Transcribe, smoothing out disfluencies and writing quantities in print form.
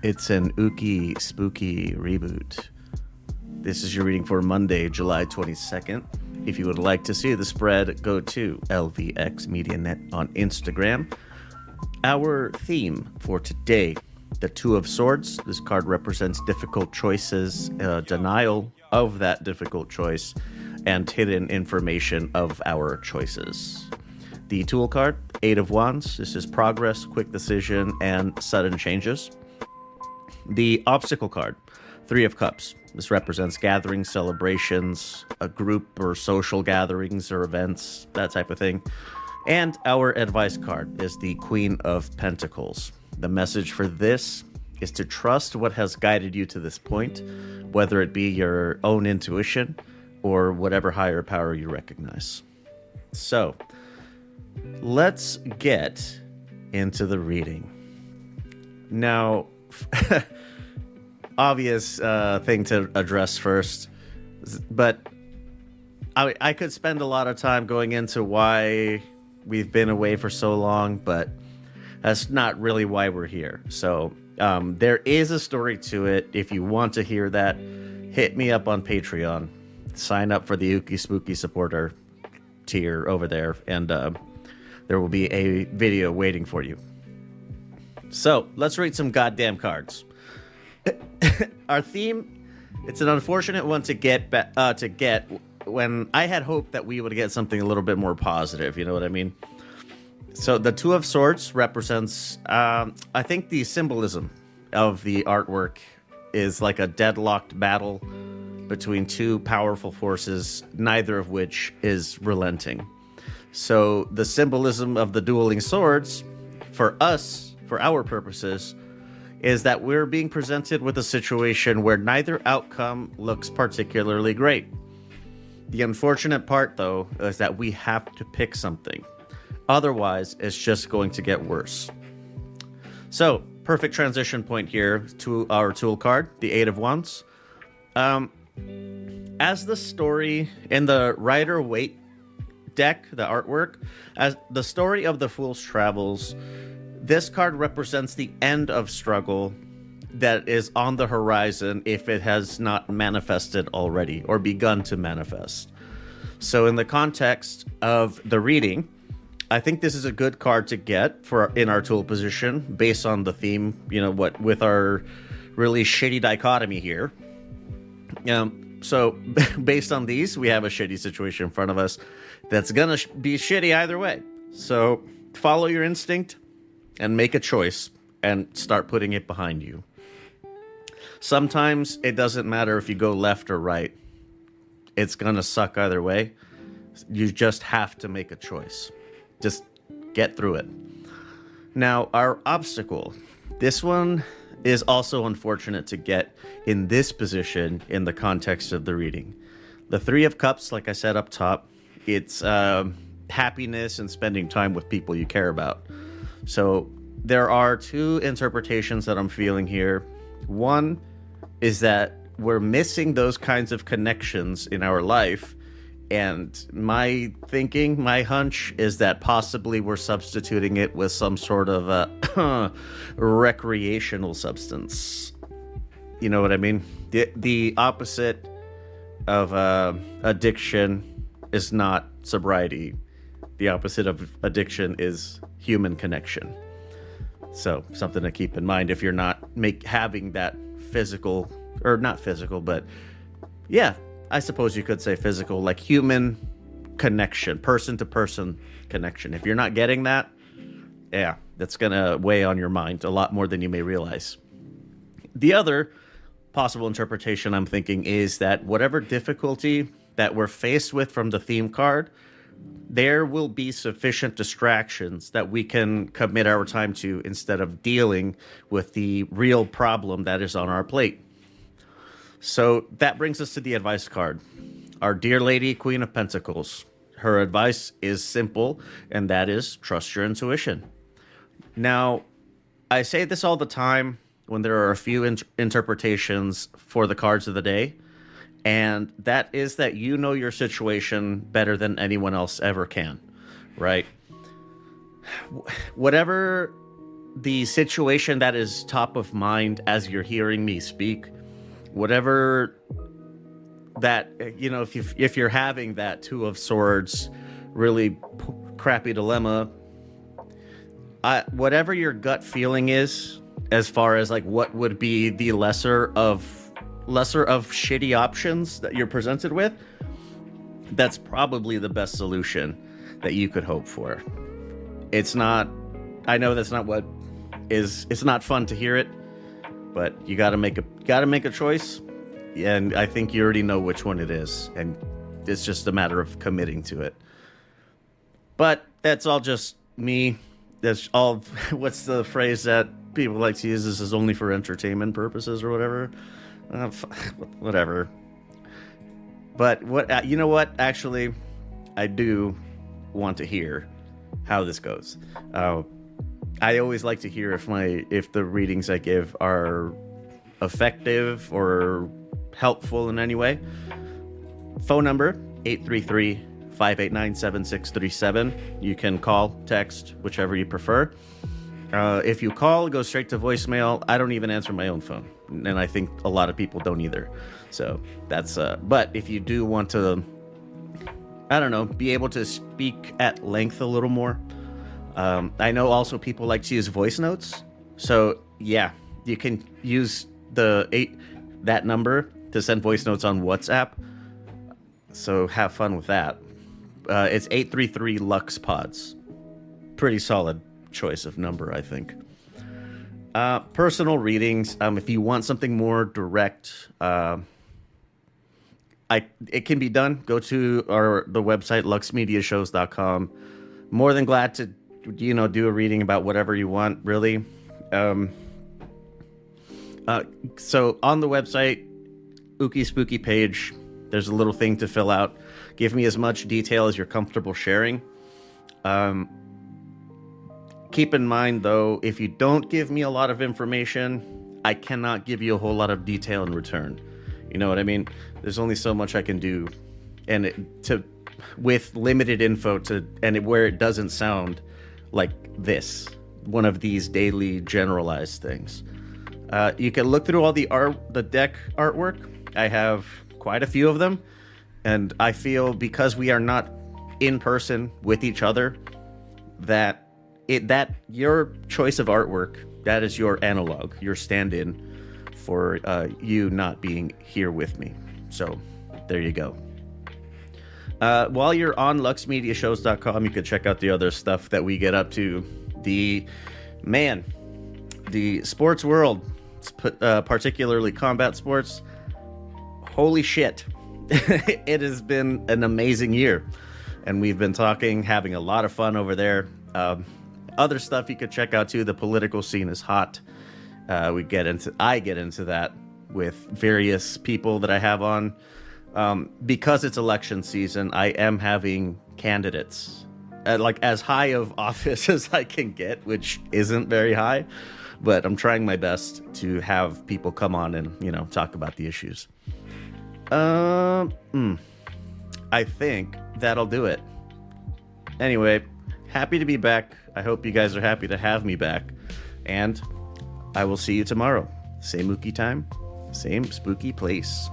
It's an ooky spooky reboot. This is your reading for Monday, July 22nd. If you would like to see the spread, go to lvx media net on Instagram. Our theme for today, the Two of Swords. This card represents difficult choices, denial of that difficult choice, and hidden information of our choices. The Tool card, Eight of Wands. This is progress, quick decision, and sudden changes. The Obstacle card, Three of Cups. This represents gatherings, celebrations, a group or social gatherings or events, that type of thing. And our advice card is the Queen of Pentacles. The message for this is to trust what has guided you to this point, whether it be your own intuition or whatever higher power you recognize. So, let's get into the reading. Now, obvious thing to address first, but I could spend a lot of time going into why we've been away for so long, but that's not really why we're here. So there is a story to it. If you want to hear that, hit me up on Patreon. Sign up for the Ooky Spooky supporter tier over there, and there will be a video waiting for you. So let's read some goddamn cards. Our theme, it's an unfortunate one to get when I had hoped that we would get something a little bit more positive, you know what I mean? So the Two of Swords represents, I think the symbolism of the artwork is like a deadlocked battle between two powerful forces, neither of which is relenting. So the symbolism of the dueling swords, for us, for our purposes, is that we're being presented with a situation where neither outcome looks particularly great. The unfortunate part, though, is that we have to pick something. Otherwise, it's just going to get worse. So, perfect transition point here to our tool card, the Eight of Wands. As the story in the Rider-Waite deck, the artwork, as the story of the Fool's Travels, this card represents the end of struggle that is on the horizon if it has not manifested already or begun to manifest. So in the context of the reading, I think this is a good card to get for in our tool position based on the theme, you know, what with our really shitty dichotomy here. So based on these, we have a shitty situation in front of us that's gonna be shitty either way. So follow your instinct and make a choice and start putting it behind you. Sometimes it doesn't matter if you go left or right. It's gonna suck either way. You just have to make a choice. Just get through it. Now, our obstacle. This one is also unfortunate to get in this position in the context of the reading. The Three of Cups, like I said up top, it's happiness and spending time with people you care about. So there are two interpretations that I'm feeling here. One is that we're missing those kinds of connections in our life. And my thinking, my hunch, is that possibly we're substituting it with some sort of a recreational substance. You know what I mean? The opposite of addiction is not sobriety. The opposite of addiction is human connection. So something to keep in mind if you're not having that physical, or not physical, but yeah, I suppose you could say physical, like human connection, person to person connection. If you're not getting that, yeah, that's going to weigh on your mind a lot more than you may realize. The other possible interpretation I'm thinking is that whatever difficulty that we're faced with from the theme card, there will be sufficient distractions that we can commit our time to instead of dealing with the real problem that is on our plate. So that brings us to the advice card. Our dear lady, Queen of Pentacles. Her advice is simple, and that is trust your intuition. Now, I say this all the time when there are a few interpretations for the cards of the day. And that is that you know your situation better than anyone else ever can, right? Whatever the situation that is top of mind as you're hearing me speak, whatever that, if you're having that Two of Swords, really crappy dilemma, whatever your gut feeling is, as far as like what would be the lesser of shitty options that you're presented with, that's probably the best solution that you could hope for. It's not, I know that's not it's not fun to hear it, but you gotta make a choice, and I think you already know which one it is, and it's just a matter of committing to it. But that's all just me. That's all. What's the phrase that people like to use? This is only for entertainment purposes or whatever. Whatever. But you know what? Actually, I do want to hear how this goes. I always like to hear if the readings I give are effective or helpful in any way. Phone number 833-589-7637. You can call, text, whichever you prefer. If you call, go straight to voicemail. I don't even answer my own phone, and I think a lot of people don't either. So that's but if you do want to, I don't know, be able to speak at length a little more, I know also people like to use voice notes. So yeah, you can use that number to send voice notes on WhatsApp. So have fun with that. It's 833 Lux Pods. Pretty solid choice of number, I think. Personal readings. If you want something more direct, it can be done. Go to the website luxmediashows.com. More than glad to, do a reading about whatever you want, really. So on the website, Ooky Spooky page, there's a little thing to fill out. Give me as much detail as you're comfortable sharing. Keep in mind, though, if you don't give me a lot of information, I cannot give you a whole lot of detail in return. You know what I mean? There's only so much I can do, with limited info where it doesn't sound like one of these daily generalized things. You can look through all the deck artwork. I have quite a few of them, and I feel because we are not in person with each other, that your choice of artwork, that is your analog, your stand-in for you not being here with me. So there you go. While you're on luxmediashows.com, you can check out the other stuff that we get up to. The sports world, particularly combat sports. Holy shit. It has been an amazing year, and we've been having a lot of fun over there. Other stuff you could check out too. The political scene is hot. I get into that with various people that I have on. Because it's election season, I am having candidates like as high of office as I can get, which isn't very high, but I'm trying my best to have people come on and, talk about the issues. I think that'll do it. Anyway, happy to be back. I hope you guys are happy to have me back, and I will see you tomorrow. Same ooky time, same spooky place.